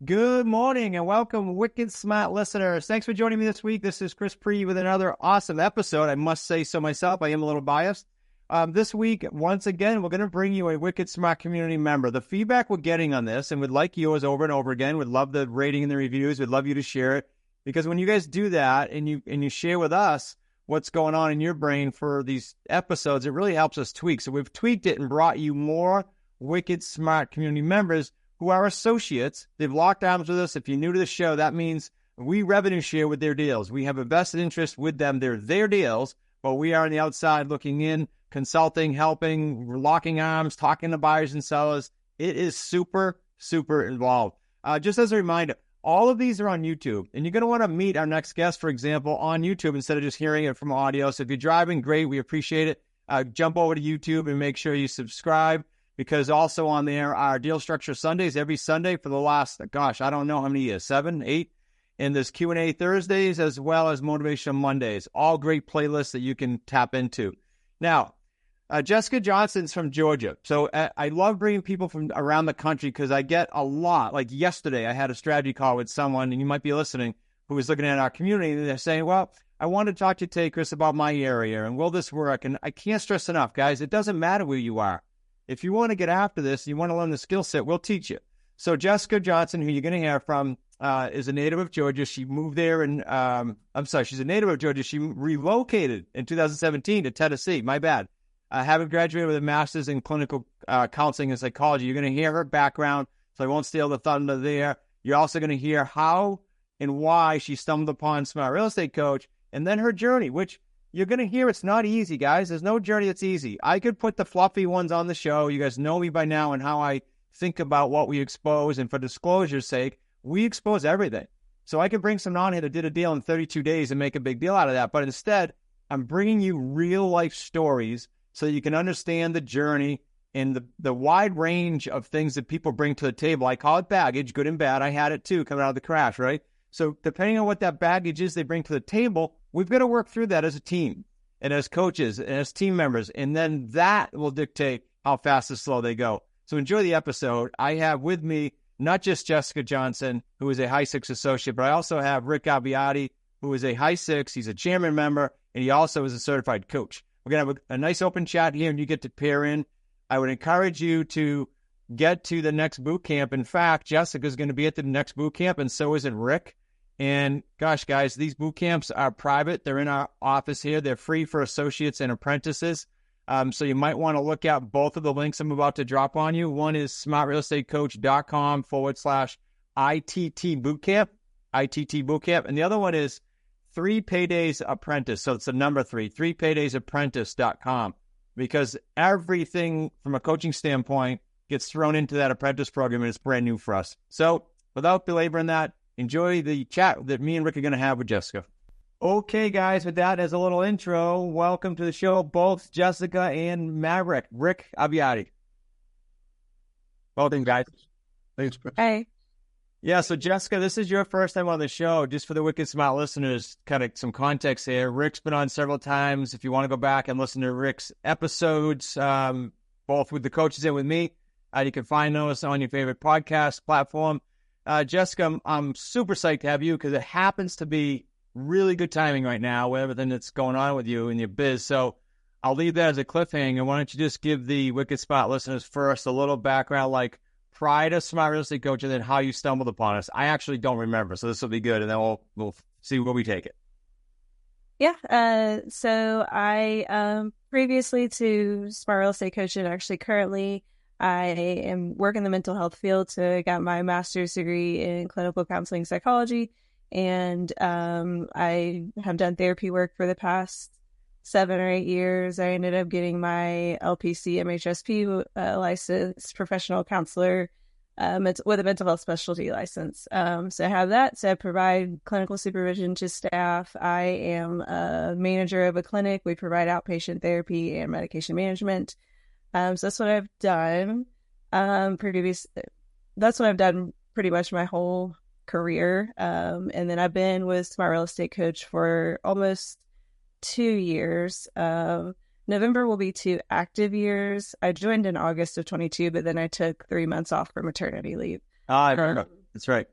Good morning and welcome, wicked smart listeners. Thanks for joining me this week. This is Chris Pre with another awesome episode. I must say so myself. I am a little biased. This week, once again, we're going to bring you a wicked smart community member. The feedback we're getting on this, and we'd like yours over and over again. We'd love the rating and the reviews. We'd love you to share it, because when you guys do that and you share with us what's going on in your brain for these episodes, it really helps us tweak. So we've tweaked it and brought you more wicked smart community members who are associates. They've locked arms with us. If you're new to the show, that means we revenue share with their deals. We have a vested interest with them. They're their deals, but we are on the outside looking in, consulting, helping, locking arms, talking to buyers and sellers. It is super, super involved. Just as a reminder, all of these are on YouTube, and you're going to want to meet our next guest, for example, on YouTube instead of just hearing it from audio. So if you're driving, great. We appreciate it. Jump over to YouTube and make sure you subscribe, because also on there are Deal Structure Sundays every Sunday for the last, I don't know how many years, 7, 8. And there's Q&A Thursdays as well as Motivation Mondays. All great playlists that you can tap into. Now, Jessica Johnson's from Georgia. So I love bringing people from around the country because I get a lot. Like yesterday, I had a strategy call with someone, and you might be listening, who was looking at our community, and they're saying, well, I want to talk to you today, Chris, about my area, and will this work? And I can't stress enough, guys, it doesn't matter where you are. If you want to get after this, you want to learn the skill set, we'll teach you. So Jessica Johnson, who you're going to hear from, is a native of Georgia. She moved there she's a native of Georgia. She relocated in 2017 to Tennessee. My bad. Having graduated with a master's in clinical counseling and psychology. You're going to hear her background, so I won't steal the thunder there. You're also going to hear how and why she stumbled upon Smart Real Estate Coach, and then her journey, which you're going to hear it's not easy, guys. There's no journey that's easy. I could put the fluffy ones on the show. You guys know me by now and how I think about what we expose. And for disclosure's sake, we expose everything. So I could bring someone on here that did a deal in 32 days and make a big deal out of that. But instead, I'm bringing you real life stories so you can understand the journey and the wide range of things that people bring to the table. I call it baggage, good and bad. I had it too, coming out of the crash, right? So depending on what that baggage is they bring to the table, we've got to work through that as a team and as coaches and as team members. And then that will dictate how fast or slow they go. So enjoy the episode. I have with me not just Jessica Johnson, who is a High Six associate, but I also have Rick Abbiati, who is a High Six. He's a chairman member, and he also is a certified coach. We're going to have a nice open chat here, and you get to pair in. I would encourage you to get to the next boot camp. In fact, Jessica's going to be at the next boot camp, and so is it Rick. And gosh, guys, these boot camps are private. They're in our office here. They're free for associates and apprentices. So you might want to look at both of the links I'm about to drop on you. One is smartrealestatecoach.com/ITT bootcamp, ITT bootcamp. And the other one is 3 Paydays Apprentice. So it's the number 3, 3paydaysapprentice.com, because everything from a coaching standpoint gets thrown into that apprentice program, and it's brand new for us. So without belaboring that, enjoy the chat that me and Rick are going to have with Jessica. Okay, guys, with that as a little intro, welcome to the show, both Jessica and Maverick. Rick Abbiati. Welcome, guys. Thanks, Chris. Hey. Yeah, so Jessica, this is your first time on the show. Just for the Wicked Smart listeners, kind of some context here. Rick's been on several times. If you want to go back and listen to Rick's episodes, both with the coaches and with me, you can find those on your favorite podcast platform. Jessica, I'm super psyched to have you because it happens to be really good timing right now with everything that's going on with you and your biz. So I'll leave that as a cliffhanger. Why don't you just give the Wicked Spot listeners first a little background, like prior to Smart Real Estate Coach, and then how you stumbled upon us. I actually don't remember, so this will be good, and then we'll see where we take it. Yeah. So I previously to Smart Real Estate Coach, and actually currently I am working in the mental health field. So I got my master's degree in clinical counseling psychology, and I have done therapy work for the past 7 or 8 years. I ended up getting my LPC MHSP licensed professional counselor with a mental health specialty license. So I have that. So I provide clinical supervision to staff. I am a manager of a clinic. We provide outpatient therapy and medication management. So that's what I've done. That's what I've done pretty much my whole career. And then I've been with Smart Real Estate Coach for almost 2 years. November will be 2 active years. I joined in August of 22, but then I took 3 months off for maternity leave. That's right.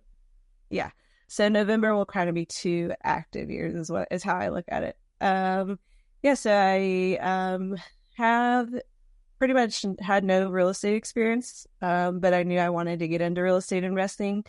Yeah. So November will kind of be 2 active years is how I look at it. Yeah, so I have pretty much had no real estate experience, but I knew I wanted to get into real estate investing,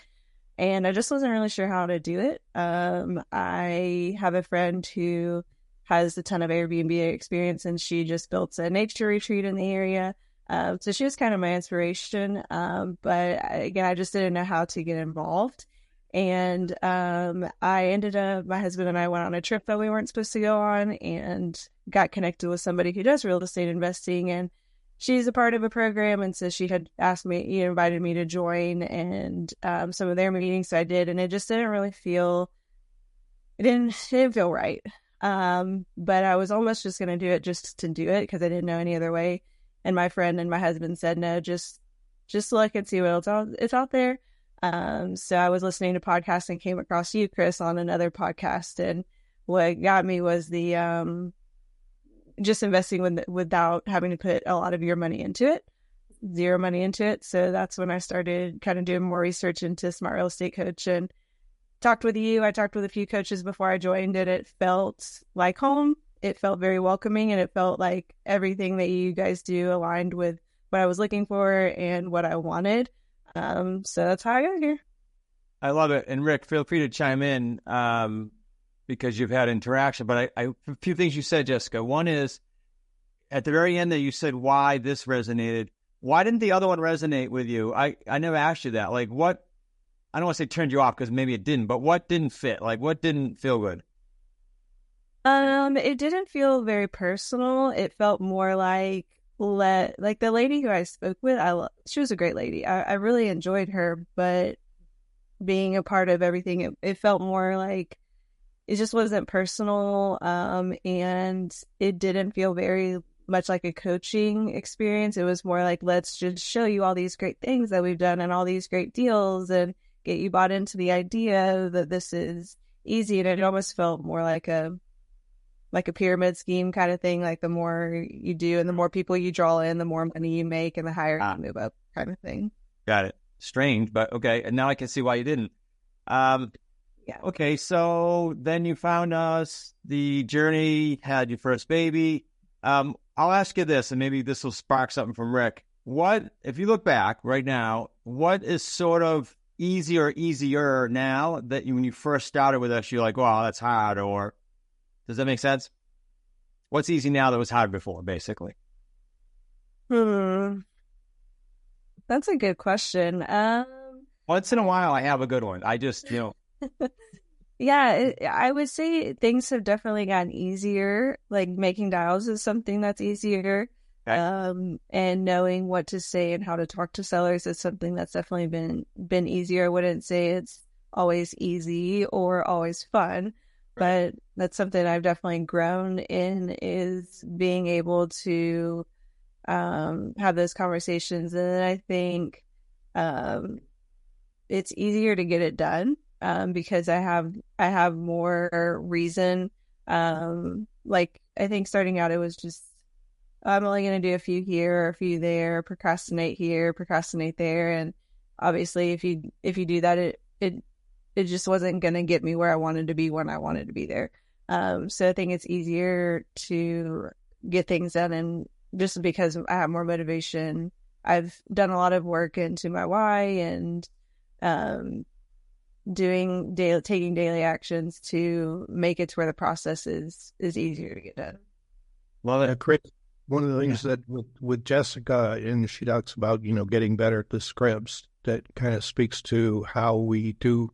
and I just wasn't really sure how to do it. I have a friend who has a ton of Airbnb experience, and she just built a nature retreat in the area. So she was kind of my inspiration, but again, I just didn't know how to get involved. And I ended up, my husband and I went on a trip that we weren't supposed to go on and got connected with somebody who does real estate investing. And she's a part of a program. And so she had asked me, invited me to join and some of their meetings. So I did. And it just didn't really feel, it didn't feel right. But I was almost just going to do it just to do it because I didn't know any other way. And my friend and my husband said, no, just look and see what else it's out there. So I was listening to podcasts and came across you, Chris, on another podcast. And what got me was the just investing without having to put a lot of your money into it, zero money into it. So that's when I started kind of doing more research into Smart Real Estate Coach and talked with you. I talked with a few coaches before I joined, and it felt like home. It felt very welcoming, and it felt like everything that you guys do aligned with what I was looking for and what I wanted. So that's how I got here. I love it. And Rick, feel free to chime in because you've had interaction. But a few things you said, Jessica. One is at the very end that you said why this resonated. Why didn't the other one resonate with you? I never asked you that. Like what, I don't want to say turned you off because maybe it didn't, but what didn't fit? Like what didn't feel good? It didn't feel very personal. It felt more like the lady who I spoke with. She was a great lady. I really enjoyed her, but being a part of everything, it felt more like it just wasn't personal. And it didn't feel very much like a coaching experience. It was more like, let's just show you all these great things that we've done and all these great deals and get you bought into the idea that this is easy. And it almost felt more like a pyramid scheme kind of thing. Like the more you do and the more people you draw in, the more money you make and the higher you move up kind of thing. Got it. Strange, but okay. And now I can see why you didn't. Yeah. Okay. So then you found us, the journey, had your first baby. I'll ask you this, and maybe this will spark something from Rick. What, if you look back right now, what is sort of easier now that when you first started with us, you're like, wow, that's hard, or does that make sense? What's easy now that was hard before, basically? That's a good question. Once in a while, I have a good one. I just, Yeah, I would say things have definitely gotten easier. Like making dials is something that's easier. Okay. And knowing what to say and how to talk to sellers is something that's definitely been easier. I wouldn't say it's always easy or always fun. But that's something I've definitely grown in, is being able to have those conversations. And then I think it's easier to get it done because I have more reason. Like I think starting out, it was just, I'm only going to do a few here, a few there, procrastinate here, procrastinate there. And obviously if you do that, it just wasn't going to get me where I wanted to be when I wanted to be there. So I think it's easier to get things done. And just because I have more motivation, I've done a lot of work into my why and taking daily actions to make it to where the process is easier to get done. Well, Chris, one of the things that with Jessica, and she talks about, getting better at the scripts, that kind of speaks to how we do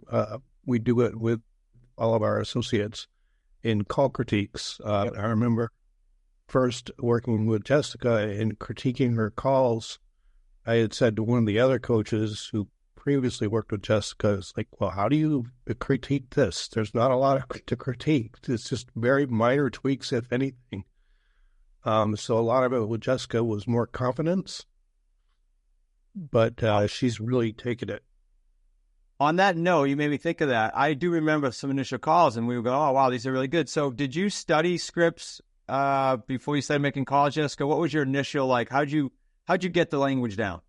it with all of our associates in call critiques. I remember first working with Jessica and critiquing her calls. I had said to one of the other coaches who previously worked with Jessica, it's like, well, how do you critique this? There's not a lot to critique. It's just very minor tweaks, if anything. So a lot of it with Jessica was more confidence. But she's really taken it. On that note, you made me think of that. I do remember some initial calls, and we would go, oh, wow, these are really good. So did you study scripts before you started making calls, Jessica? What was your initial, how'd you get the language down?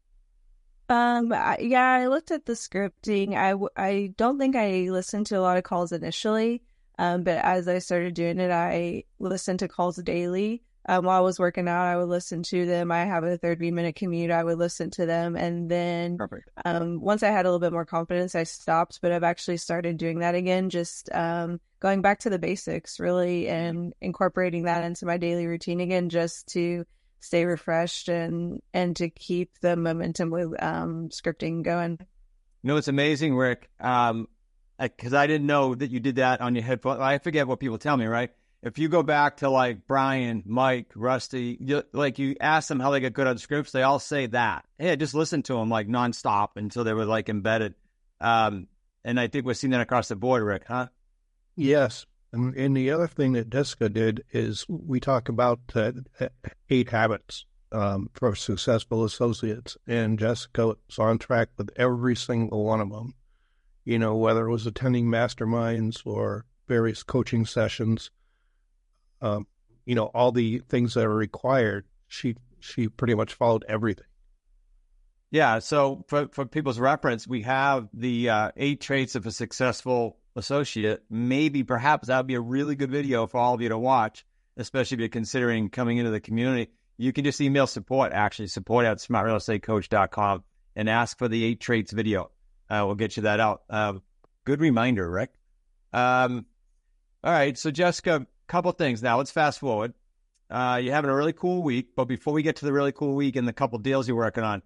Yeah, I looked at the scripting. I don't think I listened to a lot of calls initially, but as I started doing it, I listened to calls daily. While I was working out, I would listen to them. I have a 30-minute commute. I would listen to them. And then Perfect. once I had a little bit more confidence, I stopped, but I've actually started doing that again, just going back to the basics, really, and incorporating that into my daily routine again, just to stay refreshed and to keep the momentum with scripting going. You know, it's amazing, Rick, because I didn't know that you did that on your headphone. I forget what people tell me, right? If you go back to like Brian, Mike, Rusty, you ask them how they get good on scripts, they all say that. Hey, just listen to them like nonstop until they were like embedded. And I think we're seeing that across the board, Rick, huh? Yes. And the other thing that Jessica did is we talk about 8 habits for successful associates. And Jessica was on track with every single one of them, you know, whether it was attending masterminds or various coaching sessions, you know, all the things that are required. She pretty much followed everything. Yeah. So for people's reference, we have the 8 traits of a successful associate. Maybe perhaps that would be a really good video for all of you to watch, especially if you're considering coming into the community. You can just email support at smartrealestatecoach.com and ask for the 8 traits video. We'll get you that out. Good reminder, Rick. All right. So Jessica, couple things now. Let's fast forward. You're having a really cool week, but before we get to the really cool week and the couple deals you're working on,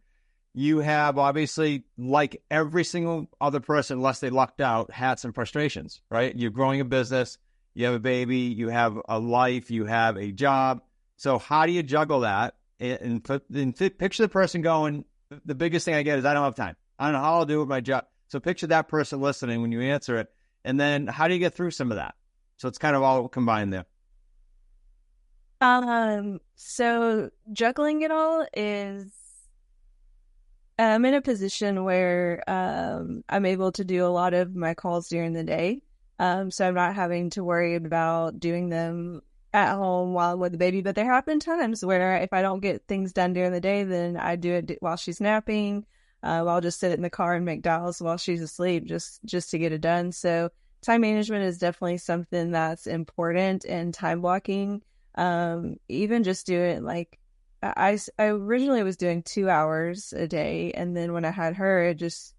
you have obviously, like every single other person, unless they lucked out, had some frustrations, right? You're growing a business, you have a baby, you have a life, you have a job. So how do you juggle that? And picture the person going, the biggest thing I get is I don't have time. I don't know how I'll do with my job. So picture that person listening when you answer it. And then how do you get through some of that? So it's kind of all combined there. So juggling it all is, I'm in a position where I'm able to do a lot of my calls during the day. So I'm not having to worry about doing them at home while I'm with the baby. But there have been times where if I don't get things done during the day, then I do it while she's napping. I'll just sit in the car and make dials while she's asleep just to get it done. So time management is definitely something that's important, and time blocking. Even just doing like, I originally was doing 2 hours a day, and then when I had her, it just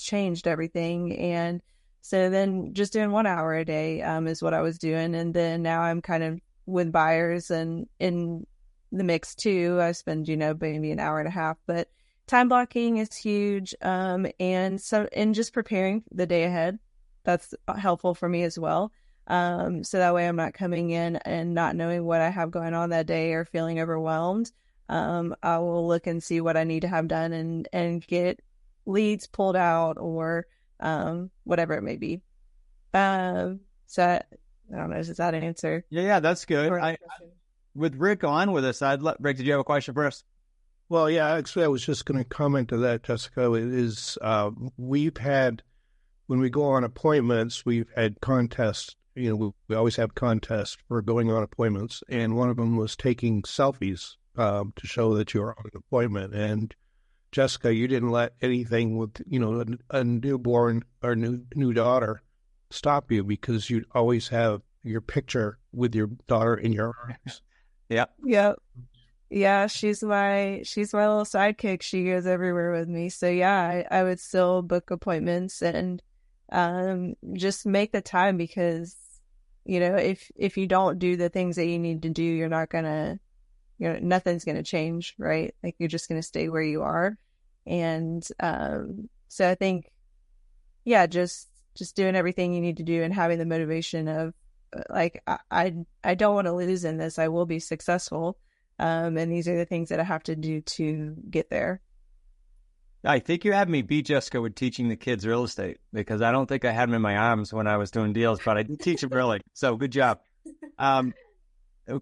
changed everything. And so then just doing 1 hour a day is what I was doing, and then now I'm kind of with buyers and in the mix too. I spend maybe an hour and a half, but time blocking is huge, and just preparing the day ahead, that's helpful for me as well. So that way I'm not coming in and not knowing what I have going on that day or feeling overwhelmed. I will look and see what I need to have done and get leads pulled out or whatever it may be. So I don't know, is that an answer? Yeah, that's good. With Rick on with us, Rick, did you have a question for us? Well, yeah, actually, I was just going to comment to that, Jessica. We've had, when we go on appointments, we've had contests. We always have contests for going on appointments, and one of them was taking selfies to show that you're on an appointment. And Jessica, you didn't let anything with a newborn or new daughter stop you, because you'd always have your picture with your daughter in your arms. Yeah, she's my little sidekick. She goes everywhere with me. So yeah, I would still book appointments and just make the time, because if you don't do the things that you need to do, you're not gonna, nothing's gonna change, right? Like, you're just gonna stay where you are. And so I think, yeah, just doing everything you need to do and having the motivation of like, I don't want to lose in this. I will be successful. And these are the things that I have to do to get there. I think you had me beat Jessica with teaching the kids real estate, because I don't think I had them in my arms when I was doing deals, but I did teach them early. So good job.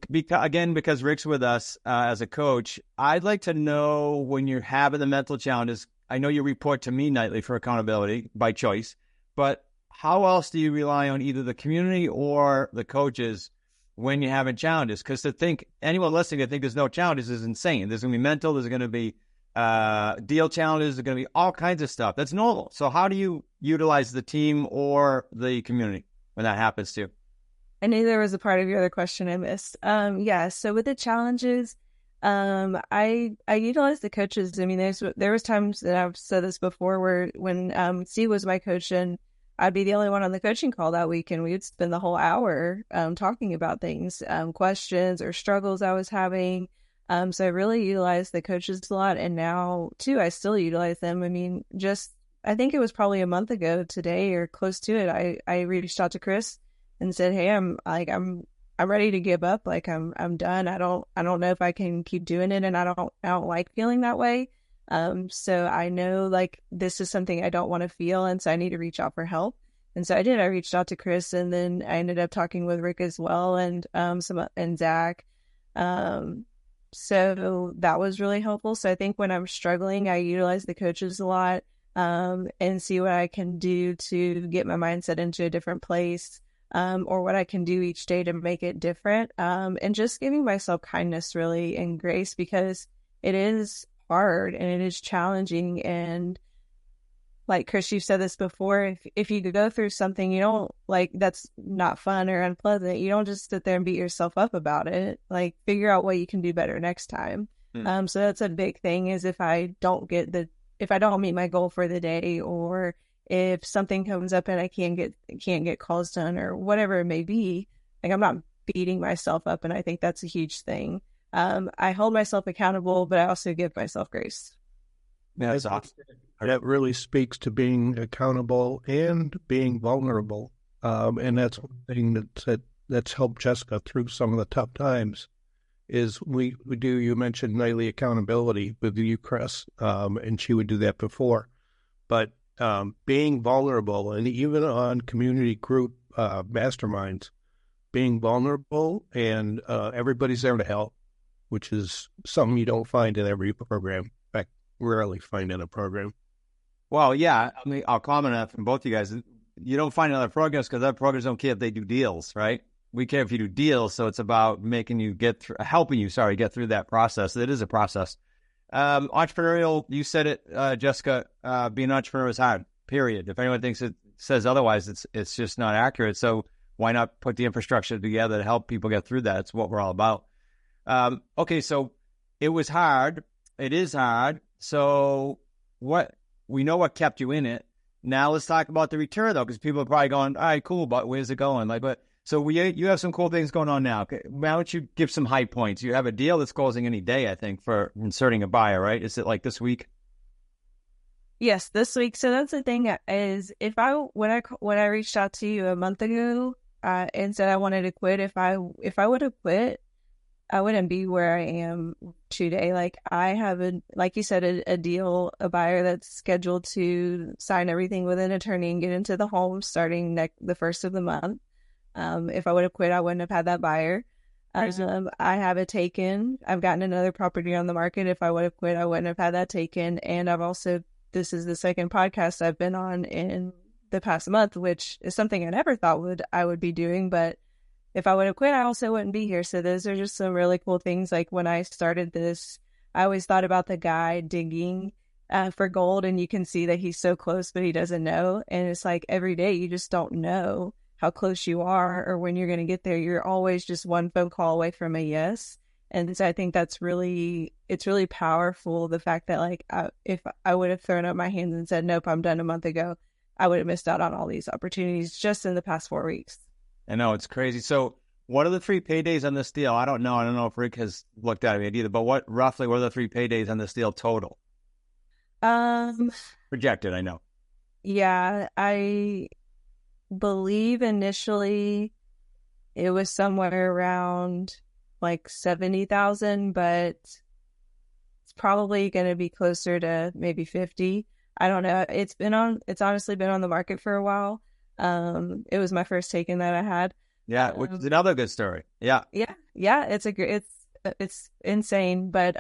Because Rick's with us as a coach, I'd like to know, when you're having the mental challenges, I know you report to me nightly for accountability by choice, but how else do you rely on either the community or the coaches when you're having challenges? Because to think, anyone listening to think there's no challenges is insane. There's going to be mental, there's going to be deal challenges. There's going to be all kinds of stuff. That's normal. So how do you utilize the team or the community when that happens to you? I knew there was a part of your other question I missed. Yeah. So with the challenges, I utilize the coaches. I mean, there was times that I've said this before where when Steve was my coach and I'd be the only one on the coaching call that week, and we would spend the whole hour talking about things, questions or struggles I was having. So I really utilized the coaches a lot, and now too, I still utilize them. I mean, I think it was probably a month ago today or close to it. I reached out to Chris and said, "Hey, I'm ready to give up. Like I'm done. I don't know if I can keep doing it, and I don't like feeling that way. So I know like this is something I don't want to feel, and so I need to reach out for help." And so I did. I reached out to Chris, and then I ended up talking with Rick as well, and and Zach. So that was really helpful. So I think when I'm struggling, I utilize the coaches a lot, and see what I can do to get my mindset into a different place. Or what I can do each day to make it different, and just giving myself kindness really and grace, because it is hard and it is challenging. And like Chris, you've said this before, if you go through something you don't like that's not fun or unpleasant, you don't just sit there and beat yourself up about it. Like figure out what you can do better next time. So that's a big thing, is if I don't meet my goal for the day, or if something comes up and I can't get calls done or whatever it may be, like I'm not beating myself up. And I think that's a huge thing. I hold myself accountable, but I also give myself grace. Yeah, that's awesome. That really speaks to being accountable and being vulnerable. And that's one thing that's helped Jessica through some of the tough times is we do, you mentioned nightly accountability with you, Chris, and she would do that before. But being vulnerable, and even on community group masterminds, being vulnerable, and everybody's there to help, which is something you don't find in every program. In fact, rarely find in a program. Well, yeah, I mean, I'll comment on that from both you guys. You don't find other programs because other programs don't care if they do deals, right? We care if you do deals, so it's about helping you get through that process. It is a process. Entrepreneurial, you said it, Jessica, being an entrepreneur is hard, period. If anyone thinks it says otherwise, it's just not accurate. So why not put the infrastructure together to help people get through that? It's what we're all about. Okay, so it was hard. It is hard. So we know what kept you in it. Now let's talk about the return, though, because people are probably going, all right, cool, but where's it going? So you have some cool things going on now. Okay, why don't you give some high points? You have a deal that's closing any day, I think, for inserting a buyer, right? Is it like this week? Yes, this week. So that's the thing is, when I reached out to you a month ago and said I wanted to quit, if I would have quit, I wouldn't be where I am today. Like I have like you said, a deal, a buyer that's scheduled to sign everything with an attorney and get into the home starting the first of the month. If I would have quit, I wouldn't have had that buyer. I have it taken. I've gotten another property on the market. If I would have quit, I wouldn't have had that taken. And this is the second podcast I've been on in the past month, which is something I never thought I would be doing. But if I would have quit, I also wouldn't be here. So those are just some really cool things. Like when I started this, I always thought about the guy digging for gold, and you can see that he's so close, but he doesn't know. And it's like every day you just don't know how close you are or when you're going to get there. You're always just one phone call away from a yes. And so I think it's really powerful. The fact that like, if I would have thrown up my hands and said, nope, I'm done a month ago, I would have missed out on all these opportunities just in the past 4 weeks. I know, it's crazy. So what are the 3 paydays on this deal? I don't know if Rick has looked at it either, but what are the 3 paydays on this deal total? Projected, I know. Yeah, I believe initially it was somewhere around like 70,000, but it's probably going to be closer to maybe 50. I don't know. It's honestly been on the market for a while. It was my first taken that I had. Yeah, which is another good story. Yeah. Yeah. It's insane. But,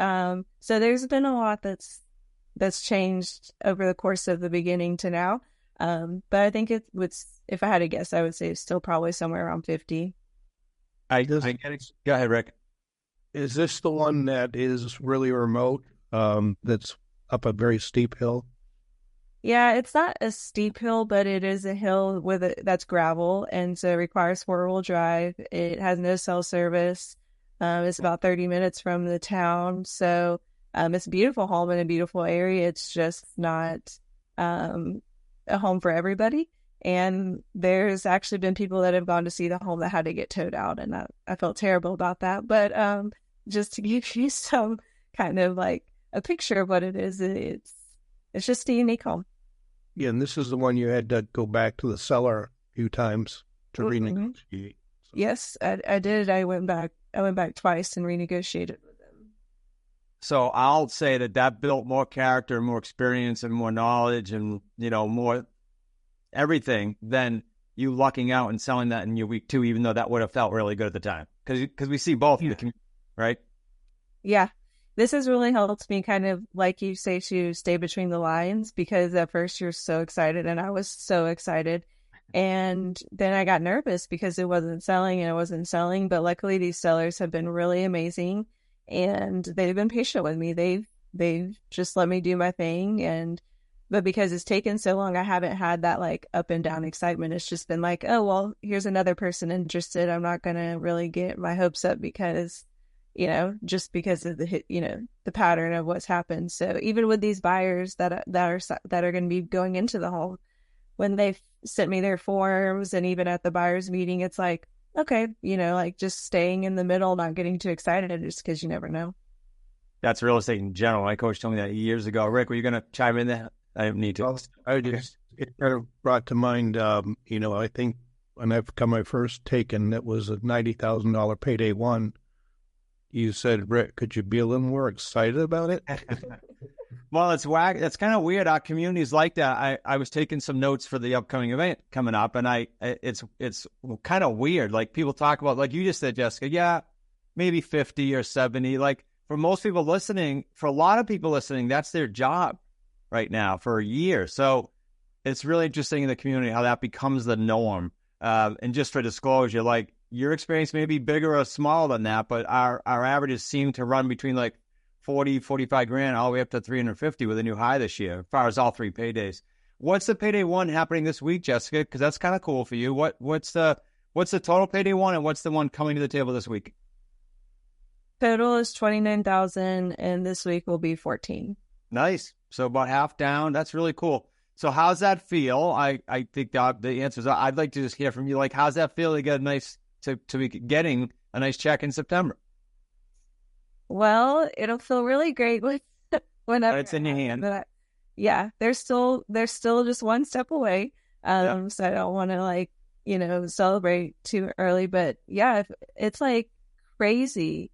so there's been a lot that's changed over the course of the beginning to now. But I think if I had to guess, I would say it's still probably somewhere around 50. I get it. Go ahead, Rick. Is this the one that is really remote? That's up a very steep hill? Yeah, it's not a steep hill, but it is a hill that's gravel, and so it requires four-wheel drive. It has no cell service. It's about 30 minutes from the town, so it's a beautiful home in a beautiful area. It's just not a home for everybody. And there's actually been people that have gone to see the home that had to get towed out, and I felt terrible about that. But just to give you some kind of like a picture of what it is, it's just a unique home. Yeah, and this is the one you had to go back to the seller a few times to renegotiate. Yes, I did. I went back twice and renegotiated with them. So I'll say that built more character, more experience, and more knowledge, and more everything than you lucking out and selling that in your week 2, even though that would have felt really good at the time. Because we see both in the community, right? Yeah. This has really helped me kind of, like you say, to stay between the lines, because at first you're so excited, and I was so excited. And then I got nervous because it wasn't selling and it wasn't selling. But luckily these sellers have been really amazing, and they've been patient with me. They've just let me do my thing. But because it's taken so long, I haven't had that like up and down excitement. It's just been like, oh, well, here's another person interested. I'm not going to really get my hopes up because, just because of the pattern of what's happened. So even with these buyers that are going to be going into the home, when they've sent me their forms, and even at the buyer's meeting, it's like, okay, like just staying in the middle, not getting too excited, just because you never know. That's real estate in general. My coach told me that years ago. Rick, were you going to chime in there? I don't need to. Well, it kind of brought to mind, I think when I got my first taken, it was a $90,000 payday one. You said, Rick, could you be a little more excited about it? Well, it's kind of weird. Our community is like that. I was taking some notes for the upcoming event coming up, and it's kind of weird. Like people talk about, like you just said, Jessica, yeah, maybe 50 or 70. Like for most people listening, for a lot of people listening, that's their job right now for a year. So it's really interesting in the community how that becomes the norm. And just for disclosure, like your experience may be bigger or smaller than that, but our averages seem to run between like 40, 45 grand all the way up to 350 with a new high this year, as far as all 3 paydays. What's the payday one happening this week, Jessica? Because that's kind of cool for you. What's the total payday one, and what's the one coming to the table this week? Total is 29,000, and this week will be 14. Nice. So about half down. That's really cool. So how's that feel? I think the answers are, I'd like to just hear from you. Like, how's that feel to get to be getting a nice check in September? Well, it'll feel really great whenever it's in your hand. But they're still just one step away. So I don't want to celebrate too early. But yeah, it's like crazy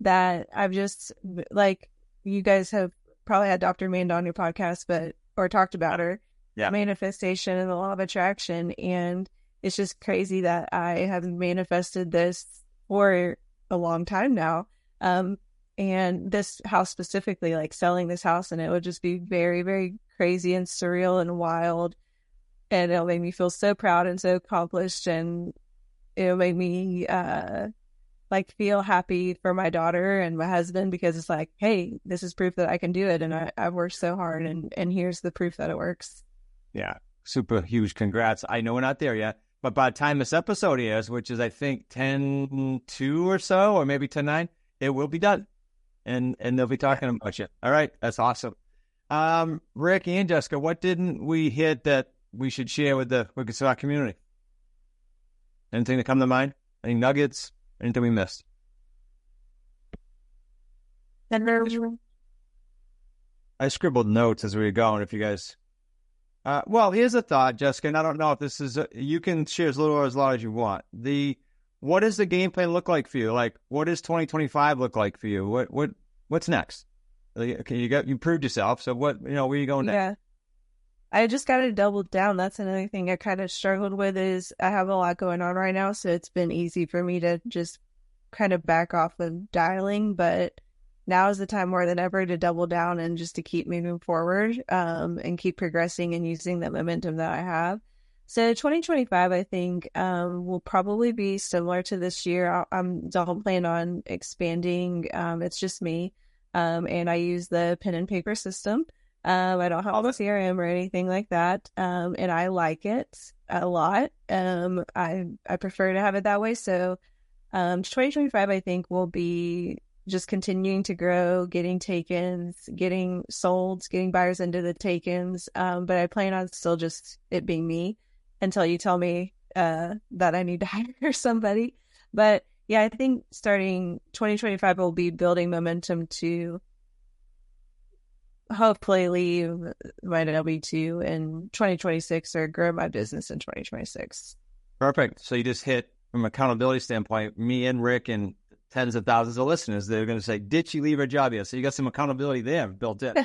that I've just, like, you guys have probably had Dr. Manda on your podcast, or talked about her manifestation and the law of attraction. And it's just crazy that I have manifested this for a long time now. And this house specifically, like selling this house, and it would just be very, very crazy and surreal and wild. And it'll make me feel so proud and so accomplished. And it'll make me feel happy for my daughter and my husband, because it's like, hey, this is proof that I can do it. And I've worked so hard, and here's the proof that it works. Yeah. Super huge congrats. I know we're not there yet, but by the time this episode airs, which is I think 10/2 or so, or maybe 10/9, it will be done. And they'll be talking about you. All right. That's awesome. Rick and Jessica, what didn't we hit that we should share with the Wicked Smart community? Anything that come to mind? Any nuggets? Anything we missed? I scribbled notes as we were going. If you guys, well, here's a thought, Jessica, and I don't know if this is, you can share as little or as lot as you want. What does the game plan look like for you? Like, what does 2025 look like for you? What's next? Okay, you proved yourself. So where are you going next? Yeah, I just got to double down. That's another thing I kind of struggled with, is I have a lot going on right now. So it's been easy for me to just kind of back off of dialing, but now is the time more than ever to double down and just to keep moving forward, and keep progressing and using the momentum that I have. So 2025, I think, will probably be similar to this year. I don't plan on expanding. It's just me. And I use the pen and paper system. I don't have a CRM or anything like that. And I like it a lot. I prefer to have it that way. So 2025, I think, will be just continuing to grow, getting takens, getting solds, getting buyers into the takens. But I plan on still just it being me until you tell me that I need to hire somebody. But yeah, I think starting 2025 will be building momentum to hopefully leave my W-2 in 2026 or grow my business in 2026. Perfect. So you just hit, from an accountability standpoint, me and Rick and tens of thousands of listeners, they're going to say, did she leave her job yet? So you got some accountability there built in.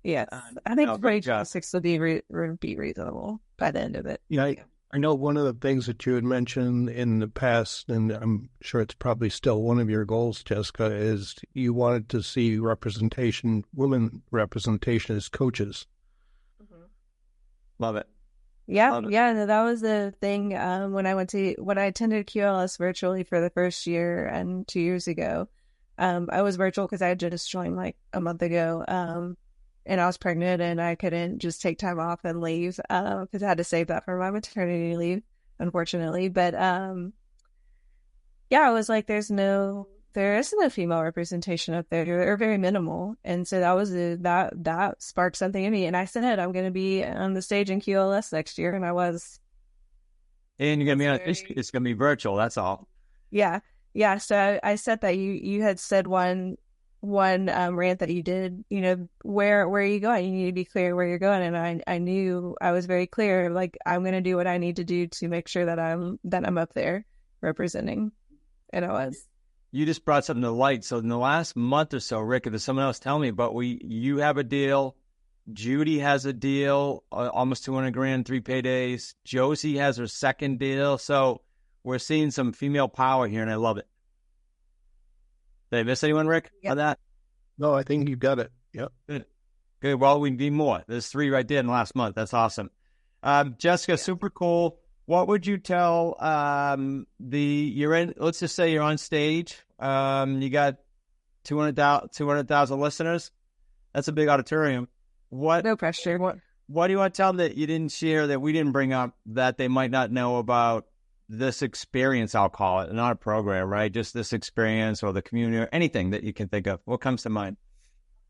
Yes. I think 2026 will be reasonable by the end of it. Yeah, I know one of the things that you had mentioned in the past, and I'm sure it's probably still one of your goals, Jessica, is you wanted to see women representation as coaches. Mm-hmm. Love it. Yeah, yeah, that was the thing when I attended QLS virtually for the first year and 2 years ago. I was virtual because I had just joined like a month ago, and I was pregnant and I couldn't just take time off and leave because I had to save that for my maternity leave, unfortunately. But yeah, I was like, there isn't a female representation up there. They're very minimal. And so that sparked something in me. And I said, I'm going to be on the stage in QLS next year. And I was. And you're going to be it's going to be virtual. That's all. Yeah. Yeah. So I said that you had said one rant that you did, where are you going? You need to be clear where you're going. And I knew I was very clear, like, I'm going to do what I need to do to make sure that I'm up there representing. And I was. You just brought something to light. So in the last month or so, Rick, if there's someone else telling me, but you have a deal. Judy has a deal, almost $200,000, 3 paydays. Josie has her second deal. So we're seeing some female power here, and I love it. Did I miss anyone, Rick, on that? No, I think you got it. Yep. Good. Well, we need more. There's 3 right there in the last month. That's awesome. Jessica, super cool. What would you tell let's just say you're on stage, you got 200,000 listeners. That's a big auditorium. No pressure. What do you want to tell them that you didn't share, that we didn't bring up, that they might not know about this experience, I'll call it, not a program, right? Just this experience or the community or anything that you can think of. What comes to mind?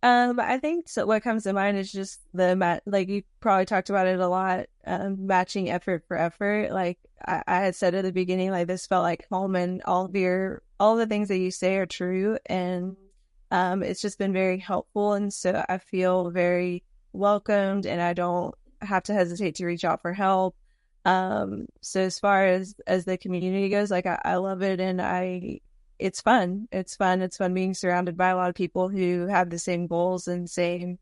I think so. What comes to mind is just like you probably talked about it a lot, matching effort for effort. Like I had said at the beginning, like this felt like home, and all the things that you say are true. And it's just been very helpful. And so I feel very welcomed, and I don't have to hesitate to reach out for help. So as far as the community goes, like I love it, and it's fun. It's fun being surrounded by a lot of people who have the same goals and same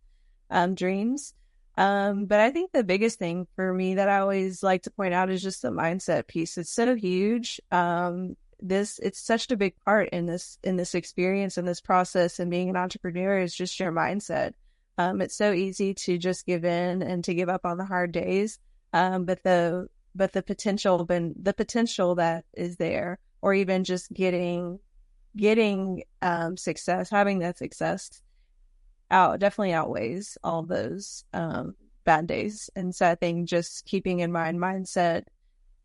dreams. But I think the biggest thing for me that I always like to point out is just the mindset piece. It's so huge. It's such a big part in this experience and this process, and being an entrepreneur is just your mindset. It's so easy to just give in and to give up on the hard days. But the potential that is there, or even just getting success, having that success definitely outweighs all those bad days. And so I think just keeping in mind mindset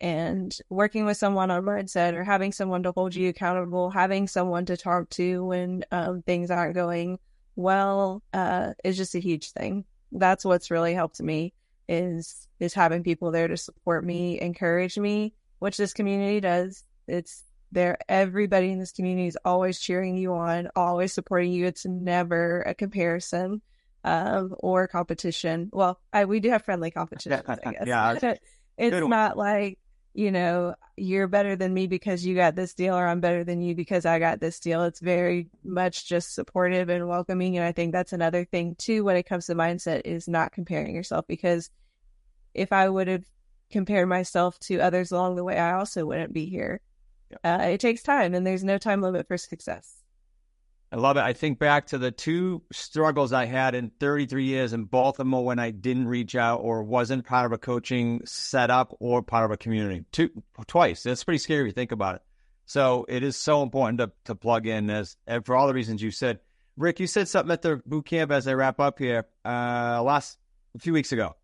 and working with someone on mindset, or having someone to hold you accountable, having someone to talk to when things aren't going well, is just a huge thing. That's what's really helped me, is having people there to support me, encourage me, which this community does. Everybody in this community is always cheering you on, always supporting you. It's never a comparison or competition. Well, we do have friendly competition, I guess. Yeah, it's not like, you're better than me because you got this deal, or I'm better than you because I got this deal. It's very much just supportive and welcoming. And I think that's another thing too, when it comes to mindset, is not comparing yourself, because if I would have compared myself to others along the way, I also wouldn't be here. It takes time, and there's no time limit for success. I love it. I think back to the 2 struggles I had in 33 years in Baltimore when I didn't reach out or wasn't part of a coaching setup or part of a community. Twice. That's pretty scary to think about it. So it is so important to plug in, for all the reasons you said. Rick, you said something at the boot camp as I wrap up here a few weeks ago.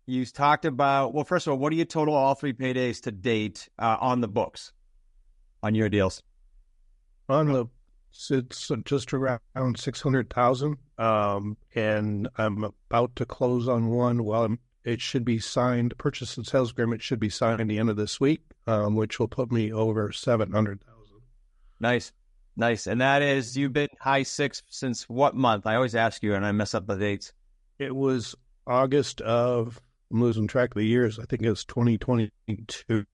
You talked about, well, first of all, what do you total all 3 paydays to date on the books, on your deals? It's just around 600,000, and I'm about to close on one. Well, it should be signed. Purchase and sales agreement should be signed at the end of this week, which will put me over 700,000. Nice. And that is, you've been high 6 since what month? I always ask you, and I mess up the dates. It was August of, I'm losing track of the years. I think it was 2022.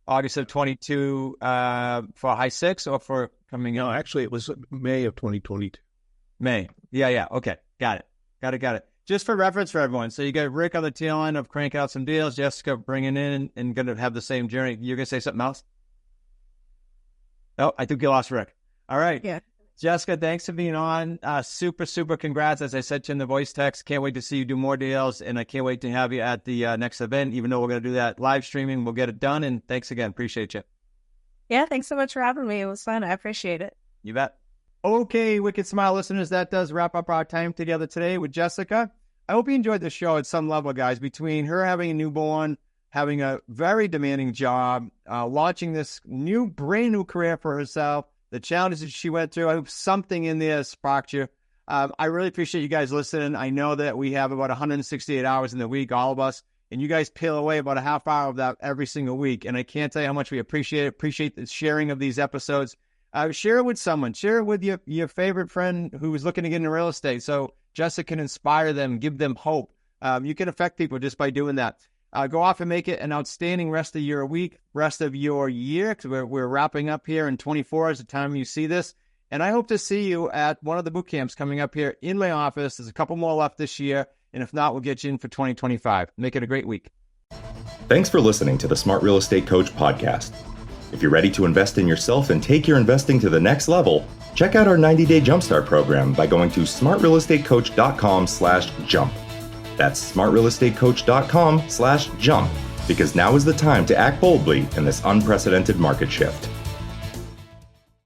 August of 22 for high 6 or for coming No, in? actually, it was May of 2022. May. Yeah. Okay. Got it. Just for reference for everyone. So you got Rick on the tail end of crank out some deals, Jessica bringing in and going to have the same journey. You're going to say something else? Oh, I think you lost Rick. All right. Yeah. Jessica, thanks for being on. Super congrats. As I said to you in the voice text, can't wait to see you do more deals, and I can't wait to have you at the next event. Even though we're going to do that live streaming, we'll get it done, and thanks again. Appreciate you. Yeah, thanks so much for having me. It was fun. I appreciate it. You bet. Okay, Wicked Smile listeners, that does wrap up our time together today with Jessica. I hope you enjoyed the show at some level, guys. Between her having a newborn, having a very demanding job, launching this brand new career for herself, the challenges that she went through, I hope something in there sparked you. I really appreciate you guys listening. I know that we have about 168 hours in the week, all of us, and you guys peel away about a half hour of that every single week. And I can't tell you how much we appreciate it. Appreciate the sharing of these episodes. Share it with someone. Share it with your favorite friend who is looking to get into real estate, so Jessica can inspire them, give them hope. You can affect people just by doing that. Go off and make it an outstanding rest of your week, rest of your year, because we're wrapping up here in 24 is the time you see this. And I hope to see you at one of the boot camps coming up here in my office. There's a couple more left this year, and if not, we'll get you in for 2025. Make it a great week. Thanks for listening to the Smart Real Estate Coach podcast. If you're ready to invest in yourself and take your investing to the next level, check out our 90-day Jumpstart program by going to smartrealestatecoach.com/jump. That's smartrealestatecoach.com/jump, because now is the time to act boldly in this unprecedented market shift.